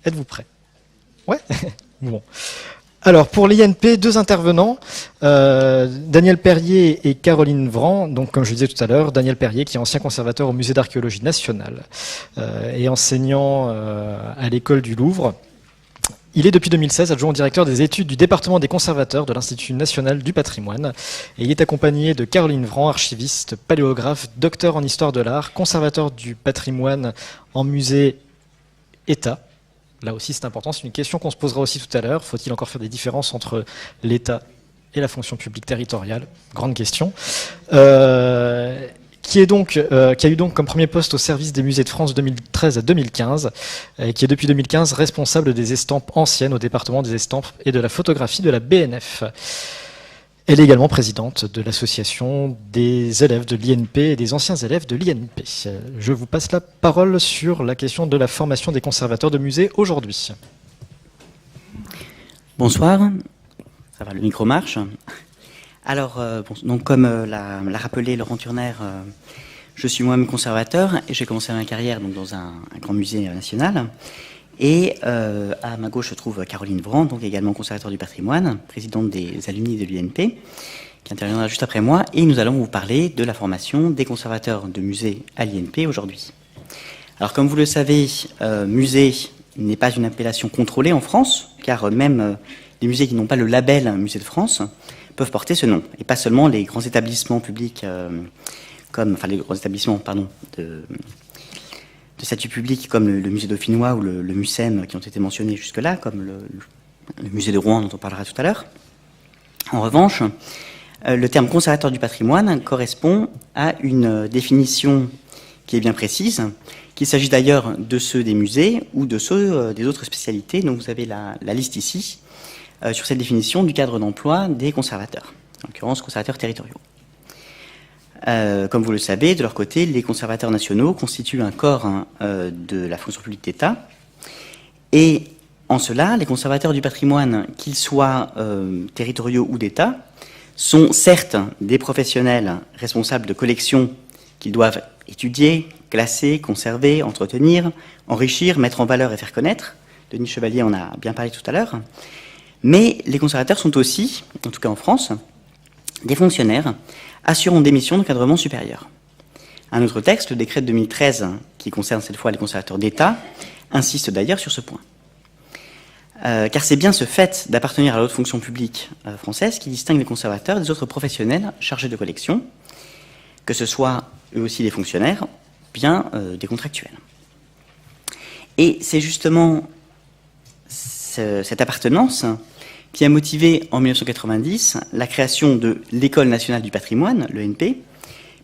Êtes-vous prêts? Ouais. Bon. Alors, pour l'INP, deux intervenants, Daniel Perrier et Caroline Vran. Donc, comme je disais tout à l'heure, Daniel Perrier, qui est ancien conservateur au Musée d'archéologie nationale et enseignant à l'école du Louvre. Il est depuis 2016 adjoint au directeur des études du département des conservateurs de l'Institut national du patrimoine. Et il est accompagné de Caroline Vran, archiviste, paléographe, docteur en histoire de l'art, conservateur du patrimoine en musée État. Là aussi, c'est important, c'est une question qu'on se posera aussi tout à l'heure. Faut-il encore faire des différences entre l'État et la fonction publique territoriale? Grande question. Qui a eu donc comme premier poste au service des musées de France de 2013 à 2015, et qui est depuis 2015 responsable des estampes anciennes au département des estampes et de la photographie de la BNF. Elle est également présidente de l'association des élèves de l'INP et des anciens élèves de l'INP. Je vous passe la parole sur la question de la formation des conservateurs de musées aujourd'hui. Bonsoir, ça va, le micro marche. Alors, donc comme l'a rappelé Laurent Turner, je suis moi-même conservateur et j'ai commencé ma carrière donc, dans un grand musée national. Et à ma gauche se trouve Caroline Vran, donc également conservateur du patrimoine, présidente des alumni de l'INP, qui interviendra juste après moi. Et nous allons vous parler de la formation des conservateurs de musées à l'INP aujourd'hui. Alors comme vous le savez, musée n'est pas une appellation contrôlée en France, car même les musées qui n'ont pas le label Musée de France peuvent porter ce nom, et pas seulement les grands établissements publics, les grands établissements, de statut public comme le musée dauphinois ou le MUSEM qui ont été mentionnés jusque-là, comme le musée de Rouen dont on parlera tout à l'heure. En revanche, le terme conservateur du patrimoine correspond à une définition qui est bien précise, qu'il s'agit d'ailleurs de ceux des musées ou de ceux des autres spécialités. Donc vous avez la liste ici sur cette définition du cadre d'emploi des conservateurs, en l'occurrence conservateurs territoriaux. Comme vous le savez, de leur côté, les conservateurs nationaux constituent un corps de la fonction publique d'État. Et en cela, les conservateurs du patrimoine, qu'ils soient territoriaux ou d'État, sont certes des professionnels responsables de collections qu'ils doivent étudier, classer, conserver, entretenir, enrichir, mettre en valeur et faire connaître. Denis Chevalier en a bien parlé tout à l'heure. Mais les conservateurs sont aussi, en tout cas en France, des fonctionnaires assurant des missions d'encadrement supérieur. Un autre texte, le décret de 2013, qui concerne cette fois les conservateurs d'État, insiste d'ailleurs sur ce point. Car c'est bien ce fait d'appartenir à la haute fonction publique française qui distingue les conservateurs des autres professionnels chargés de collection, que ce soit eux aussi des fonctionnaires, bien des contractuels. Et c'est justement cette appartenance qui a motivé en 1990 la création de l'École nationale du patrimoine, l'ENP,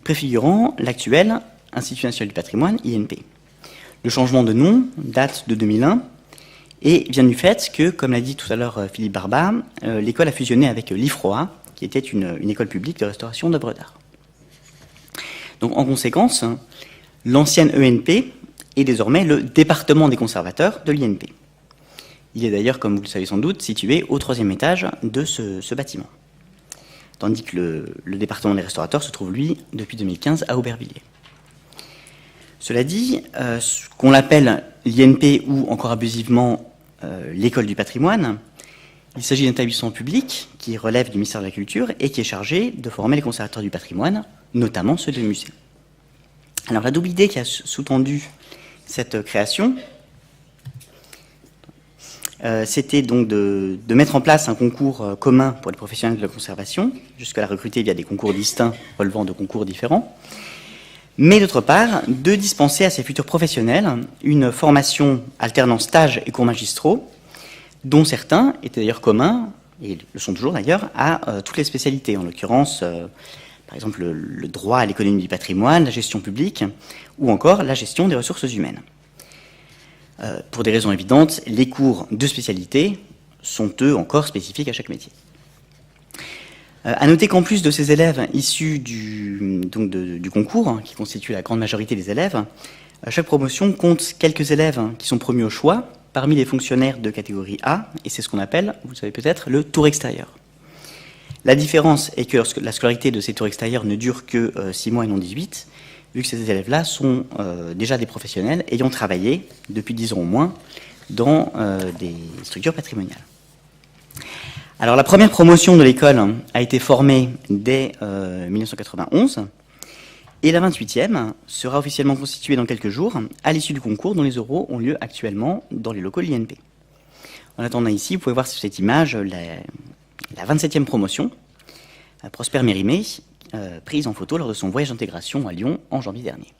préfigurant l'actuel Institut national du patrimoine, INP. Le changement de nom date de 2001 et vient du fait que, comme l'a dit tout à l'heure Philippe Barba, l'école a fusionné avec l'IFROA, qui était une école publique de restauration d'œuvres d'art. Donc en conséquence, l'ancienne ENP est désormais le département des conservateurs de l'INP. Il est d'ailleurs, comme vous le savez sans doute, situé au 3e étage de ce bâtiment. Tandis que le département des restaurateurs se trouve, lui, depuis 2015 à Aubervilliers. Cela dit, qu'on l'appelle l'INP ou encore abusivement l'école du patrimoine, il s'agit d'un établissement public qui relève du ministère de la Culture et qui est chargé de former les conservateurs du patrimoine, notamment ceux des musées. Alors la double idée qui a sous-tendu cette création, c'était donc de mettre en place un concours commun pour les professionnels de la conservation, jusque-là recrutés via des concours distincts relevant de concours différents, mais d'autre part, de dispenser à ces futurs professionnels une formation alternant stages et cours magistraux, dont certains étaient d'ailleurs communs, et le sont toujours d'ailleurs, à toutes les spécialités, en l'occurrence, par exemple, le droit à l'économie du patrimoine, la gestion publique, ou encore la gestion des ressources humaines. Pour des raisons évidentes, les cours de spécialité sont eux encore spécifiques à chaque métier. À noter qu'en plus de ces élèves issus du concours, qui constituent la grande majorité des élèves, chaque promotion compte quelques élèves qui sont promus au choix parmi les fonctionnaires de catégorie A, et c'est ce qu'on appelle, vous le savez peut-être, le tour extérieur. La différence est que la scolarité de ces tours extérieurs ne dure que 6 mois et non 18, vu que ces élèves-là sont déjà des professionnels ayant travaillé, depuis 10 ans au moins, dans des structures patrimoniales. Alors la première promotion de l'école a été formée dès 1991 et la 28e sera officiellement constituée dans quelques jours à l'issue du concours dont les oraux ont lieu actuellement dans les locaux de l'INP. En attendant ici, vous pouvez voir sur cette image la 27e promotion, Prosper Mérimée, prise en photo lors de son voyage d'intégration à Lyon en janvier dernier.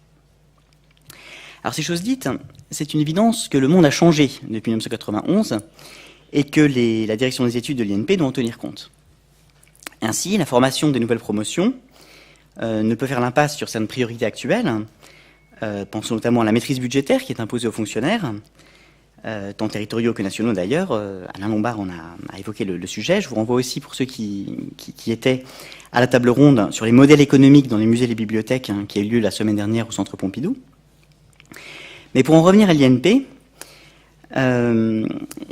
Alors ces choses dites, c'est une évidence que le monde a changé depuis 1991 et que la direction des études de l'INP doit en tenir compte. Ainsi, la formation des nouvelles promotions ne peut faire l'impasse sur certaines priorités actuelles. Pensons notamment à la maîtrise budgétaire qui est imposée aux fonctionnaires, tant territoriaux que nationaux d'ailleurs. Alain Lombard a évoqué le sujet. Je vous renvoie aussi, pour ceux qui étaient à la table ronde, sur les modèles économiques dans les musées et les bibliothèques, qui a eu lieu la semaine dernière au Centre Pompidou. Mais pour en revenir à l'INP,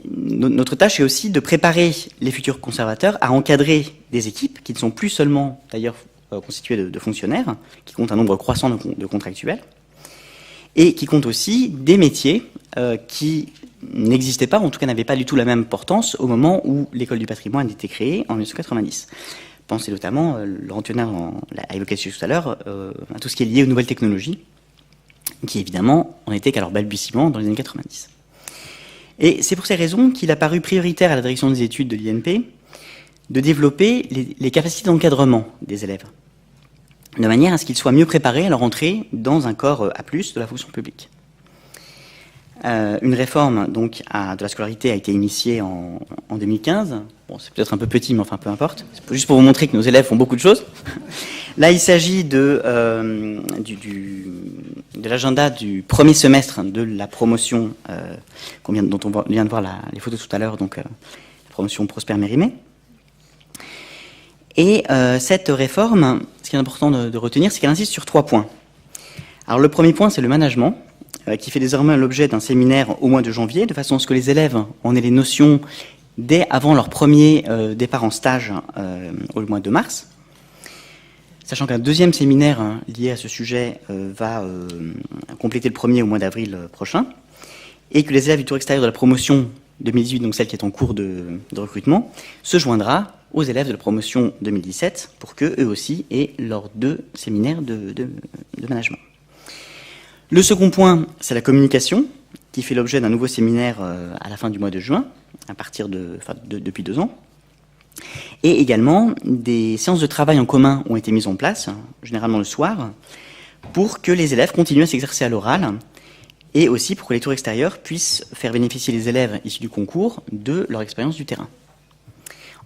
notre tâche est aussi de préparer les futurs conservateurs à encadrer des équipes qui ne sont plus seulement d'ailleurs constituées de fonctionnaires, qui comptent un nombre croissant de contractuels, et qui comptent aussi des métiers qui n'existaient pas, ou en tout cas n'avaient pas du tout la même importance au moment où l'école du patrimoine a été créée en 1990. Pensez notamment, Laurent Thionnet l'a évoqué tout à l'heure, à tout ce qui est lié aux nouvelles technologies, qui évidemment en étaient qu'à leur balbutiement dans les années 90. Et c'est pour ces raisons qu'il a paru prioritaire à la direction des études de l'INP de développer les capacités d'encadrement des élèves, de manière à ce qu'ils soient mieux préparés à leur entrée dans un corps A+, de la fonction publique. Une réforme donc de la scolarité a été initiée en 2015. Bon, c'est peut-être un peu petit, mais enfin peu importe. C'est juste pour vous montrer que nos élèves font beaucoup de choses. Là, il s'agit de l'agenda du premier semestre de la promotion dont on vient de voir les photos tout à l'heure, donc la promotion Prosper Mérimée. Et cette réforme, ce qui est important de retenir, c'est qu'elle insiste sur 3 points. Alors le premier point, c'est le management, qui fait désormais l'objet d'un séminaire au mois de janvier, de façon à ce que les élèves en aient les notions dès avant leur premier départ en stage au mois de mars. Sachant qu'un deuxième séminaire lié à ce sujet va compléter le premier au mois d'avril prochain, et que les élèves du tour extérieur de la promotion 2018, donc celle qui est en cours de recrutement, se joindra aux élèves de la promotion 2017 pour qu'eux aussi aient leurs 2 séminaires de management. Le second point, c'est la communication, qui fait l'objet d'un nouveau séminaire à la fin du mois de juin, à partir depuis 2 ans. Et également, des séances de travail en commun ont été mises en place, généralement le soir, pour que les élèves continuent à s'exercer à l'oral, et aussi pour que les tours extérieurs puissent faire bénéficier les élèves issus du concours de leur expérience du terrain.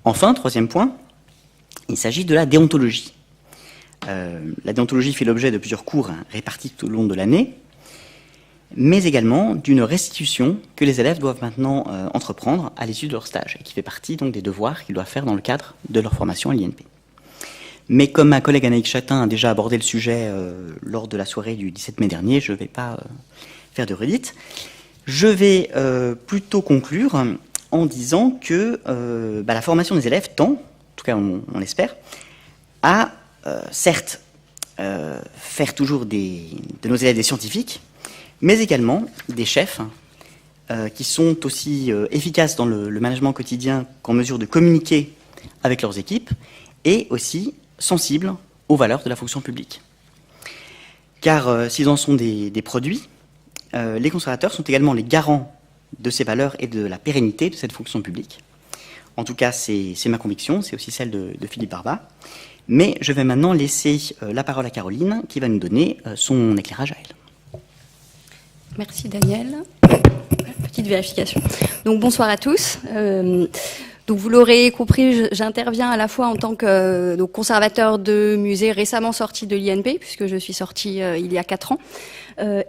Enfin, troisième point, il s'agit de la déontologie. La déontologie fait l'objet de plusieurs cours répartis tout au long de l'année, mais également d'une restitution que les élèves doivent maintenant entreprendre à l'issue de leur stage, et qui fait partie donc des devoirs qu'ils doivent faire dans le cadre de leur formation à l'INP. Mais comme ma collègue Anaïs Chatin a déjà abordé le sujet lors de la soirée du 17 mai dernier, je ne vais pas faire de redite. Je vais plutôt conclure en disant que la formation des élèves tend, en tout cas on l'espère, à certes faire toujours de nos élèves des scientifiques, mais également des chefs qui sont aussi efficaces dans le management quotidien qu'en mesure de communiquer avec leurs équipes, et aussi sensibles aux valeurs de la fonction publique. Car s'ils en sont des produits, les conservateurs sont également les garants de ces valeurs et de la pérennité de cette fonction publique. En tout cas, c'est ma conviction, c'est aussi celle de Philippe Barba. Mais je vais maintenant laisser la parole à Caroline, qui va nous donner son éclairage à elle. Merci Daniel. Petite vérification. Donc bonsoir à tous. Donc vous l'aurez compris, j'interviens à la fois en tant que conservateur de musée récemment sorti de l'INP, puisque je suis sortie il y a 4 ans,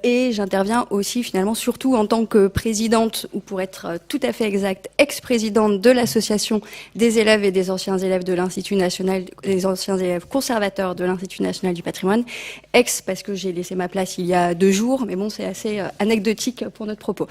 et j'interviens aussi finalement surtout en tant que présidente, ou pour être tout à fait exact, ex-présidente de l'association des élèves et des anciens élèves de l'Institut national, des anciens élèves conservateurs de l'Institut national du patrimoine, ex parce que j'ai laissé ma place il y a 2 jours, mais bon, c'est assez anecdotique pour notre propos.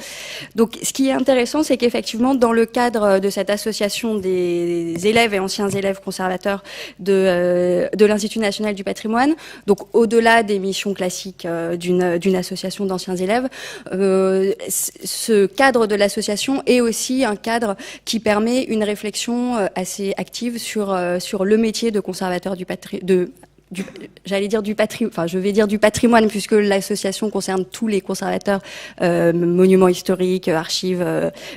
Donc ce qui est intéressant, c'est qu'effectivement dans le cadre de cette association des élèves et anciens élèves conservateurs de l'Institut national du patrimoine, donc au-delà des missions classiques d'une d'une association d'anciens élèves. Ce cadre de l'association est aussi un cadre qui permet une réflexion assez active sur le métier de conservateur du patrimoine, puisque l'association concerne tous les conservateurs, monuments historiques, archives,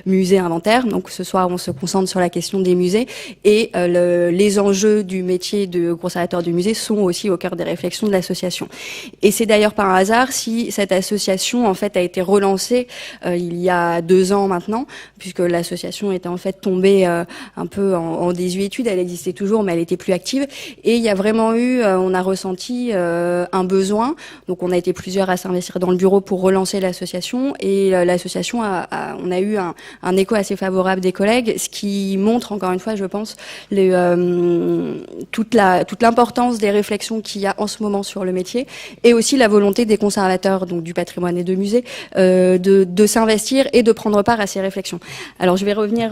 musées, inventaires. Donc ce soir, on se concentre sur la question des musées, et les enjeux du métier de conservateur du musée sont aussi au cœur des réflexions de l'association. Et c'est d'ailleurs par un hasard si cette association en fait a été relancée il y a 2 ans maintenant, puisque l'association était en fait tombée un peu en désuétude. Elle existait toujours, mais elle était plus active. Et il y a vraiment eu on a ressenti un besoin. Donc on a été plusieurs à s'investir dans le bureau pour relancer l'association, et l'association on a eu un écho assez favorable des collègues, ce qui montre encore une fois, je pense, toute l'importance des réflexions qu'il y a en ce moment sur le métier, et aussi la volonté des conservateurs, donc du patrimoine et de musées, de s'investir et de prendre part à ces réflexions. Alors je vais revenir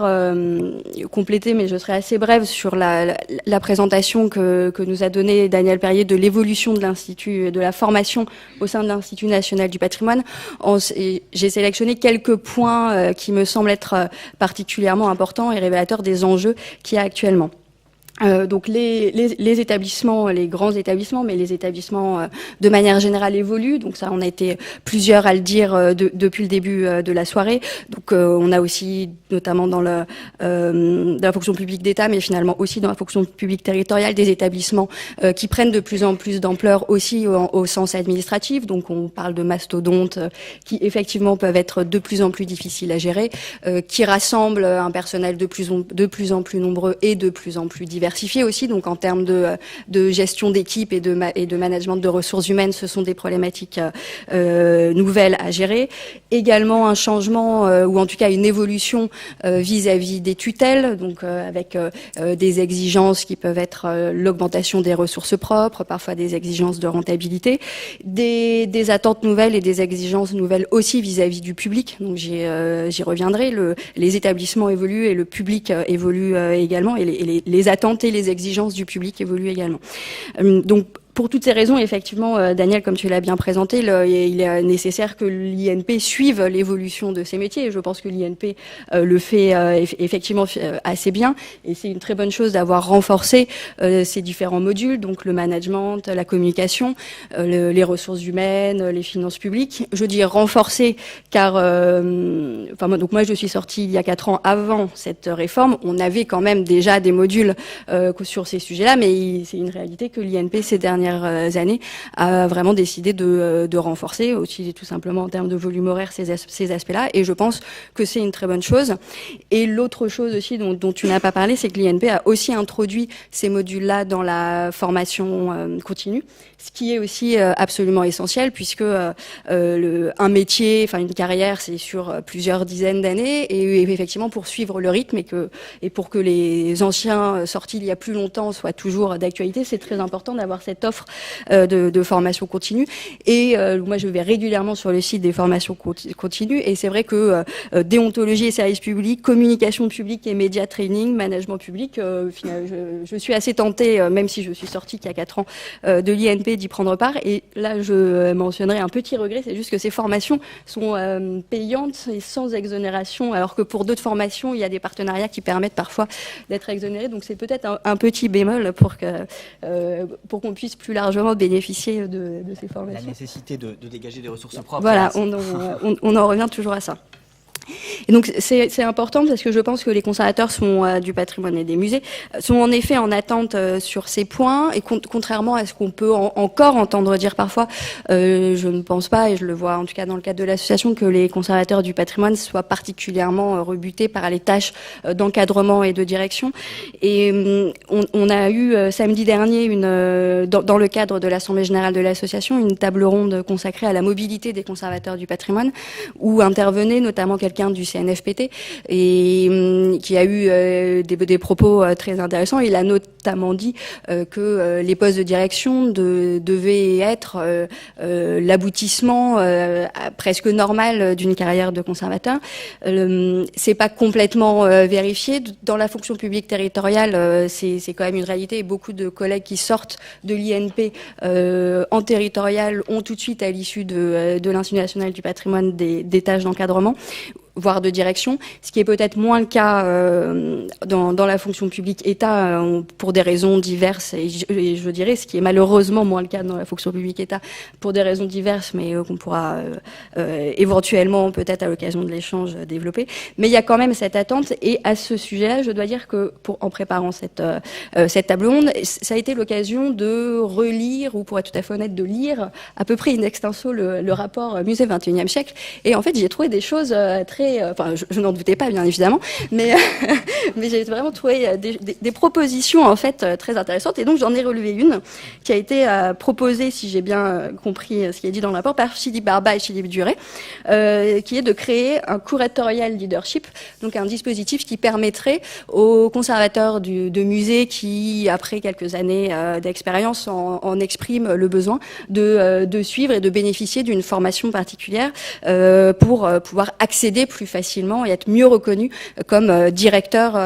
compléter, mais je serai assez brève sur la présentation que nous a donnée Daniel Perrier de l'évolution de l'Institut, de la formation au sein de l'Institut national du patrimoine. J'ai sélectionné quelques points qui me semblent être particulièrement importants et révélateurs des enjeux qu'il y a actuellement. Donc les établissements, les grands établissements, mais les établissements de manière générale évoluent. Donc ça, on a été plusieurs à le dire depuis le début de la soirée. Donc on a aussi, notamment dans la fonction publique d'État, mais finalement aussi dans la fonction publique territoriale, des établissements qui prennent de plus en plus d'ampleur aussi au sens administratif. Donc on parle de mastodontes qui effectivement peuvent être de plus en plus difficiles à gérer, qui rassemblent un personnel de plus en plus nombreux et de plus en plus diversifié aussi. Donc en termes de gestion d'équipe et de management de ressources humaines, ce sont des problématiques nouvelles à gérer. Également un changement ou en tout cas une évolution vis-à-vis des tutelles, donc avec des exigences qui peuvent être l'augmentation des ressources propres, parfois des exigences de rentabilité, des attentes nouvelles et des exigences nouvelles aussi vis-à-vis du public. Donc j'y reviendrai. Les établissements évoluent et le public évolue également, et les attentes et les exigences du public évoluent également. Donc, pour toutes ces raisons, effectivement, Daniel, comme tu l'as bien présenté, il est nécessaire que l'INP suive l'évolution de ces métiers. Et je pense que l'INP le fait effectivement assez bien. Et c'est une très bonne chose d'avoir renforcé ces différents modules, donc le management, la communication, les ressources humaines, les finances publiques. Je dis renforcé car, donc moi je suis sortie il y a 4 ans avant cette réforme. On avait quand même déjà des modules sur ces sujets-là, mais c'est une réalité que l'INP ces dernières années a vraiment décidé de renforcer aussi, tout simplement en termes de volume horaire, ces aspects-là, et je pense que c'est une très bonne chose. Et l'autre chose aussi dont tu n'as pas parlé, c'est que l'INP a aussi introduit ces modules-là dans la formation continue, ce qui est aussi absolument essentiel, puisque un métier, enfin une carrière, c'est sur plusieurs dizaines d'années, et effectivement pour suivre le rythme et pour que les anciens sortis il y a plus longtemps soient toujours d'actualité, c'est très important d'avoir cette offre de formation continue. Et moi je vais régulièrement sur le site des formations continues, et c'est vrai que déontologie et service public, communication publique et média training, management public, je suis assez tentée, même si je suis sortie il y a 4 ans de l'INP, d'y prendre part. Et là je mentionnerai un petit regret, c'est juste que ces formations sont payantes et sans exonération, alors que pour d'autres formations il y a des partenariats qui permettent parfois d'être exonérés. Donc c'est peut-être un petit bémol pour qu'on puisse plus largement bénéficier de ces formations. La nécessité de dégager des ressources propres. Voilà, on en revient toujours à ça. Et donc c'est important parce que je pense que les conservateurs du patrimoine et des musées sont en effet en attente sur ces points, et contrairement à ce qu'on peut encore entendre dire parfois, je ne pense pas, et je le vois en tout cas dans le cadre de l'association, que les conservateurs du patrimoine soient particulièrement rebutés par les tâches d'encadrement et de direction. Et on a eu samedi dernier dans le cadre de l'Assemblée générale de l'association une table ronde consacrée à la mobilité des conservateurs du patrimoine, où intervenait notamment quelqu'un du CNFPT, et qui a eu des propos très intéressants. Il a notamment dit que les postes de direction devaient être l'aboutissement presque normal d'une carrière de conservateur. C'est pas complètement vérifié. Dans la fonction publique territoriale, c'est quand même une réalité, et beaucoup de collègues qui sortent de l'INP en territorial ont tout de suite, à l'issue de l'Institut national du patrimoine, des tâches d'encadrement, voire de direction, ce qui est peut-être moins le cas dans la fonction publique État pour des raisons diverses, et je dirais ce qui est malheureusement moins le cas dans la fonction publique État pour des raisons diverses, mais qu'on pourra éventuellement, peut-être à l'occasion de l'échange, développer. Mais il y a quand même cette attente, et à ce sujet-là, je dois dire que en préparant cette table ronde, ça a été l'occasion de relire, ou pour être tout à fait honnête, de lire à peu près in extenso le rapport Musée 21e siècle, et en fait j'ai trouvé des choses très enfin, je n'en doutais pas, bien évidemment, mais j'ai vraiment trouvé des propositions en fait très intéressantes, et donc j'en ai relevé une qui a été proposée, si j'ai bien compris ce qui est dit dans le rapport, par Philippe Barba et Philippe Duret, qui est de créer un curatorial leadership, donc un dispositif qui permettrait aux conservateurs de musées qui, après quelques années d'expérience, en expriment le besoin de suivre et de bénéficier d'une formation particulière pour pouvoir accéder plus facilement et être mieux reconnu comme directeur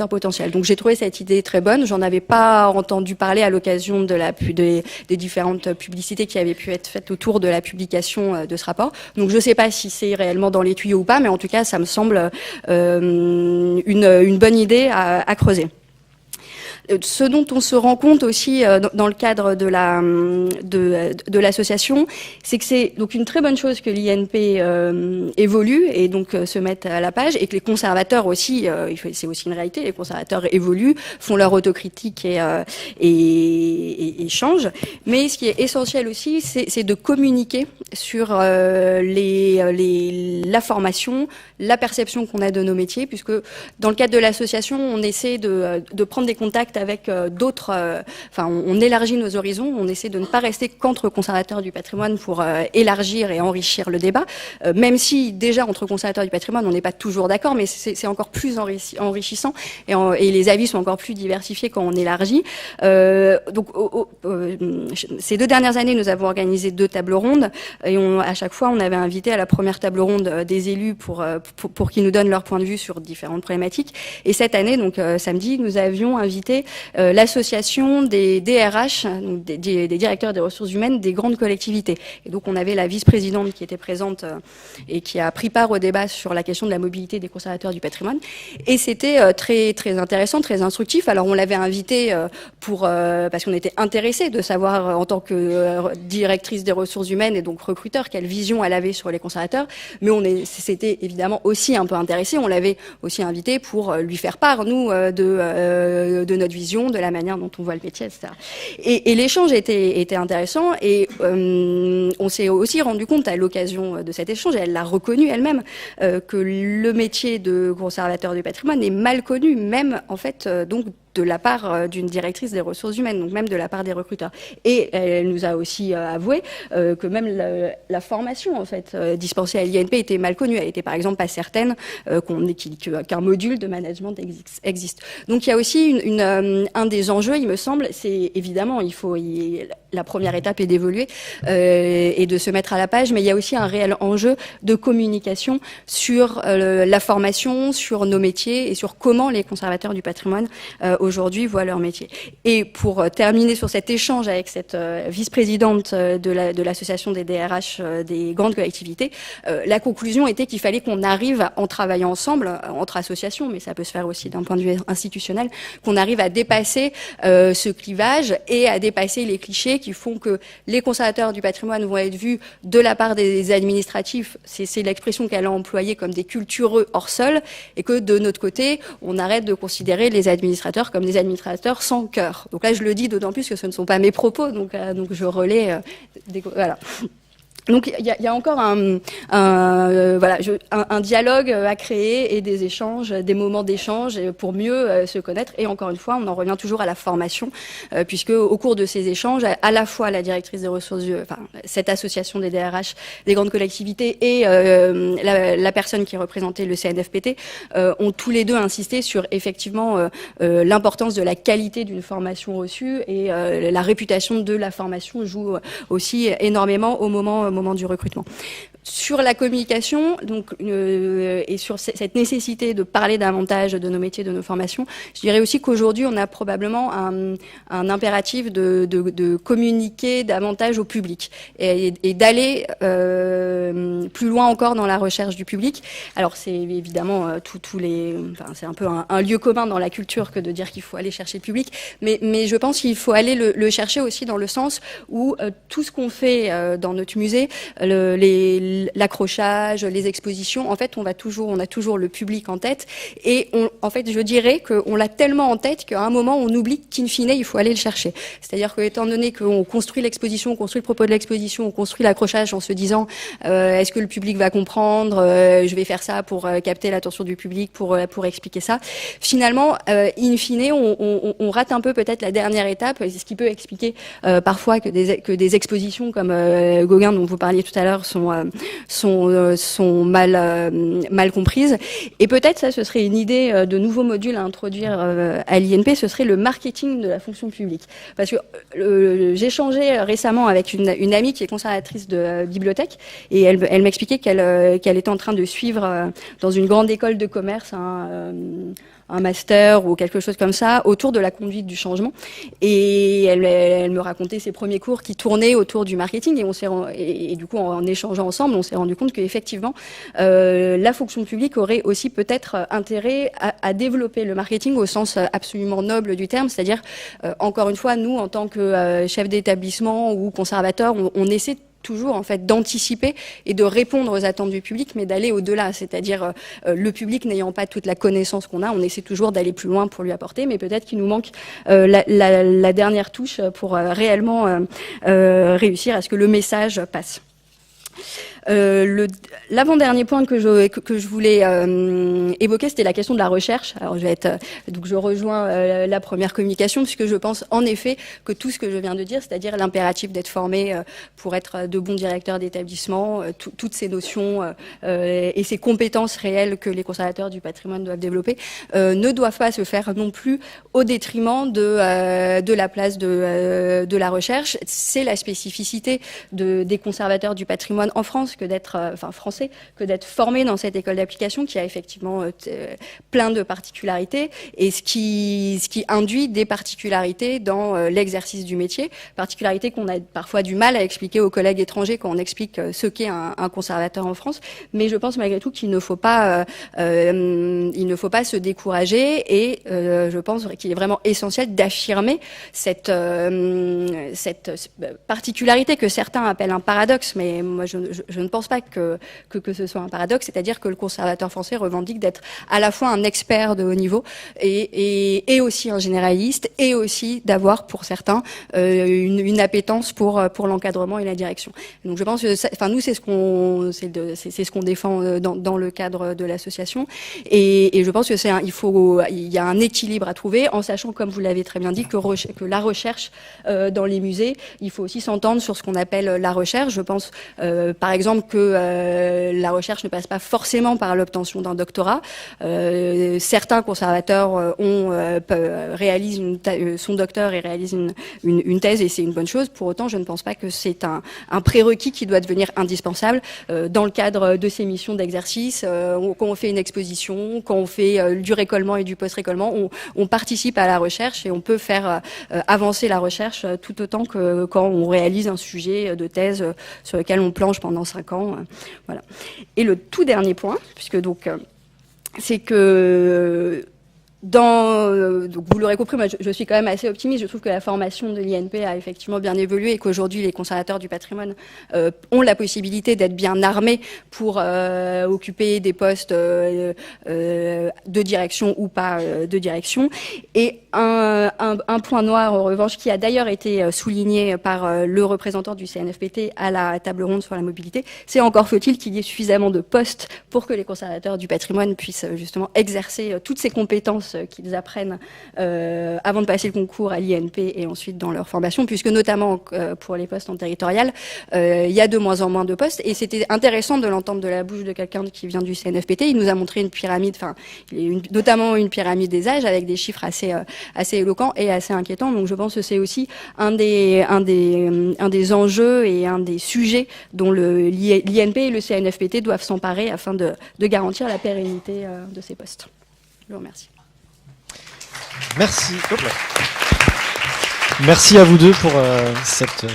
potentiel. Donc j'ai trouvé cette idée très bonne. J'en avais pas entendu parler à l'occasion des différentes publicités qui avaient pu être faites autour de la publication de ce rapport. Donc je sais pas si c'est réellement dans les tuyaux ou pas, mais en tout cas ça me semble une bonne idée à creuser. Ce dont on se rend compte aussi dans le cadre de l'association, c'est que c'est donc une très bonne chose que l'INP évolue et donc se mette à la page, et que les conservateurs aussi, c'est aussi une réalité, les conservateurs évoluent, font leur autocritique et changent. Mais ce qui est essentiel aussi, c'est de communiquer sur la formation, la perception qu'on a de nos métiers, puisque dans le cadre de l'association, on essaie de prendre des contacts avec d'autres, on élargit nos horizons, on essaie de ne pas rester qu'entre conservateurs du patrimoine pour élargir et enrichir le débat, même si déjà entre conservateurs du patrimoine on n'est pas toujours d'accord, mais c'est encore plus enrichissant, et les avis sont encore plus diversifiés quand on élargit. Donc ces 2 dernières années, nous avons organisé 2 tables rondes, et à chaque fois on avait invité à la première table ronde des élus pour qu'ils nous donnent leur point de vue sur différentes problématiques. Et cette année, donc samedi, nous avions invité l'association des DRH, donc des directeurs des ressources humaines des grandes collectivités. Et donc on avait la vice-présidente qui était présente et qui a pris part au débat sur la question de la mobilité des conservateurs du patrimoine. Et c'était très très intéressant, très instructif. Alors on l'avait invité parce qu'on était intéressés de savoir en tant que directrice des ressources humaines et donc recruteur quelle vision elle avait sur les conservateurs. Mais c'était évidemment aussi un peu intéressé. On l'avait aussi invité pour lui faire part, nous, de notre vision, de la manière dont on voit le métier, etc. Et l'échange était intéressant, et on s'est aussi rendu compte à l'occasion de cet échange, et elle l'a reconnu elle-même, que le métier de conservateur du patrimoine est mal connu, même en fait donc de la part d'une directrice des ressources humaines, donc même de la part des recruteurs. Et elle nous a aussi avoué que même la formation en fait dispensée à l'INP était mal connue. Elle était par exemple pas certaine qu'un module de management existe. Donc il y a aussi un des enjeux, il me semble, c'est évidemment la première étape est d'évoluer et de se mettre à la page, mais il y a aussi un réel enjeu de communication sur la formation, sur nos métiers et sur comment les conservateurs du patrimoine aujourd'hui voient leur métier. Et pour terminer sur cet échange avec cette vice-présidente de l'association des DRH des grandes collectivités, la conclusion était qu'il fallait qu'on arrive, en travaillant ensemble, entre associations, mais ça peut se faire aussi d'un point de vue institutionnel, qu'on arrive à dépasser ce clivage et à dépasser les clichés qui font que les conservateurs du patrimoine vont être vus de la part des administratifs, c'est l'expression qu'elle a employée, comme des cultureux hors sol, et que de notre côté, on arrête de considérer les administrateurs comme des administrateurs sans cœur. Donc là, je le dis d'autant plus que ce ne sont pas mes propos, donc je relais voilà. Donc il y a encore un dialogue à créer et des échanges, des moments d'échange pour mieux se connaître. Et encore une fois, on en revient toujours à la formation, puisque au cours de ces échanges, à la fois la directrice des ressources, cette association des DRH des grandes collectivités et la personne qui représentait le CNFPT ont tous les deux insisté sur effectivement l'importance de la qualité d'une formation reçue, et la réputation de la formation joue aussi énormément au moment du recrutement. Sur la communication, donc, et sur cette nécessité de parler davantage de nos métiers, de nos formations, je dirais aussi qu'aujourd'hui, on a probablement un impératif de communiquer davantage au public et d'aller plus loin encore dans la recherche du public. Alors, c'est évidemment c'est un peu un lieu commun dans la culture que de dire qu'il faut aller chercher le public, mais je pense qu'il faut aller le chercher aussi dans le sens où tout ce qu'on fait dans notre musée, l'accrochage, les expositions, en fait, on a toujours le public en tête, et en fait, je dirais qu'on l'a tellement en tête qu'à un moment, on oublie qu'in fine, il faut aller le chercher. C'est-à-dire que, étant donné qu'on construit l'exposition, on construit le propos de l'exposition, on construit l'accrochage en se disant est-ce que le public va comprendre, je vais faire ça pour capter l'attention du public, pour expliquer ça. Finalement, in fine, on rate un peu peut-être la dernière étape, ce qui peut expliquer parfois que des expositions comme Gauguin, dont vous parliez tout à l'heure, sont mal comprises. Et peut-être ça, ce serait une idée de nouveaux modules à introduire à l'INP, ce serait le marketing de la fonction publique. Parce que j'ai échangé récemment avec une amie qui est conservatrice de bibliothèque, et elle m'expliquait qu'elle était en train de suivre dans une grande école de commerce un master ou quelque chose comme ça autour de la conduite du changement, et elle me racontait ses premiers cours qui tournaient autour du marketing, et du coup en échangeant ensemble, on s'est rendu compte qu'effectivement la fonction publique aurait aussi peut-être intérêt à développer le marketing au sens absolument noble du terme, c'est-à-dire encore une fois, nous en tant que chef d'établissement ou conservateur, on essaie toujours en fait d'anticiper et de répondre aux attentes du public, mais d'aller au-delà, c'est-à-dire le public n'ayant pas toute la connaissance qu'on a, on essaie toujours d'aller plus loin pour lui apporter, mais peut-être qu'il nous manque la dernière touche pour réellement réussir à ce que le message passe. L'avant-dernier point que je voulais évoquer, c'était la question de la recherche. Alors donc je rejoins la première communication, puisque je pense en effet que tout ce que je viens de dire, c'est-à-dire l'impératif d'être formé pour être de bons directeurs d'établissement, toutes ces notions et ces compétences réelles que les conservateurs du patrimoine doivent développer, ne doivent pas se faire non plus au détriment de la place de la recherche. C'est la spécificité des conservateurs du patrimoine en France que d'être français, que d'être formé dans cette école d'application qui a effectivement plein de particularités, et ce qui induit des particularités dans l'exercice du métier, particularités qu'on a parfois du mal à expliquer aux collègues étrangers quand on explique ce qu'est un conservateur en France. Mais je pense malgré tout qu'il ne faut pas se décourager, et je pense qu'il est vraiment essentiel d'affirmer cette particularité que certains appellent un paradoxe, mais moi je ne pense pas que ce soit un paradoxe, c'est-à-dire que le conservateur français revendique d'être à la fois un expert de haut niveau et aussi un généraliste, et aussi d'avoir pour certains une appétence pour l'encadrement et la direction. Donc je pense que nous c'est ce qu'on défend dans le cadre de l'association, et je pense que il y a un équilibre à trouver, en sachant, comme vous l'avez très bien dit, que la recherche dans les musées, il faut aussi s'entendre sur ce qu'on appelle la recherche. Je pense par exemple que la recherche ne passe pas forcément par l'obtention d'un doctorat. Certains conservateurs réalisent son docteur et réalisent une thèse, et c'est une bonne chose. Pour autant, je ne pense pas que c'est un prérequis qui doit devenir indispensable dans le cadre de ces missions d'exercice. Quand on fait une exposition, quand on fait du récollement et du post-récollement, on participe à la recherche, et on peut faire avancer la recherche tout autant que quand on réalise un sujet de thèse sur lequel on planche pendant 5 ans. Voilà. Et le tout dernier point, puisque donc c'est que donc vous l'aurez compris, moi je suis quand même assez optimiste. Je trouve que la formation de l'INP a effectivement bien évolué et qu'aujourd'hui les conservateurs du patrimoine ont la possibilité d'être bien armés pour occuper des postes de direction ou pas de direction. Et un point noir en revanche qui a d'ailleurs été souligné par le représentant du CNFPT à la table ronde sur la mobilité, c'est encore faut-il qu'il y ait suffisamment de postes pour que les conservateurs du patrimoine puissent justement exercer toutes ces compétences qu'ils apprennent avant de passer le concours à l'INP et ensuite dans leur formation, puisque notamment pour les postes en territorial, il y a de moins en moins de postes. Et c'était intéressant de l'entendre de la bouche de quelqu'un qui vient du CNFPT. Il nous a montré une pyramide, notamment une pyramide des âges avec des chiffres assez éloquents et assez inquiétants. Donc je pense que c'est aussi un des enjeux et un des sujets dont l'INP et le CNFPT doivent s'emparer afin de garantir la pérennité de ces postes. Je vous remercie. Merci. Merci à vous deux pour cette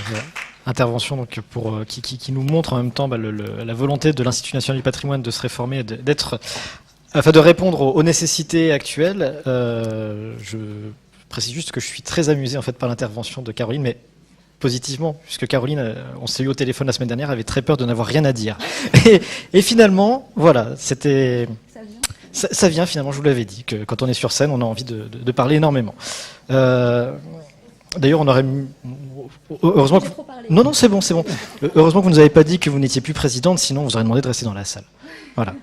intervention donc qui nous montre en même temps la volonté de l'Institut national du patrimoine de se réformer et de répondre aux nécessités actuelles. Je précise juste que je suis très amusé en fait par l'intervention de Caroline, mais positivement, puisque Caroline, on s'est eu au téléphone la semaine dernière, avait très peur de n'avoir rien à dire. Et finalement, voilà, c'était... Ça vient finalement, je vous l'avais dit, que quand on est sur scène, on a envie de parler énormément. D'ailleurs, on aurait... Heureusement que... Non, c'est bon. Heureusement que vous ne nous avez pas dit que vous n'étiez plus présidente, sinon vous auriez demandé de rester dans la salle. Voilà.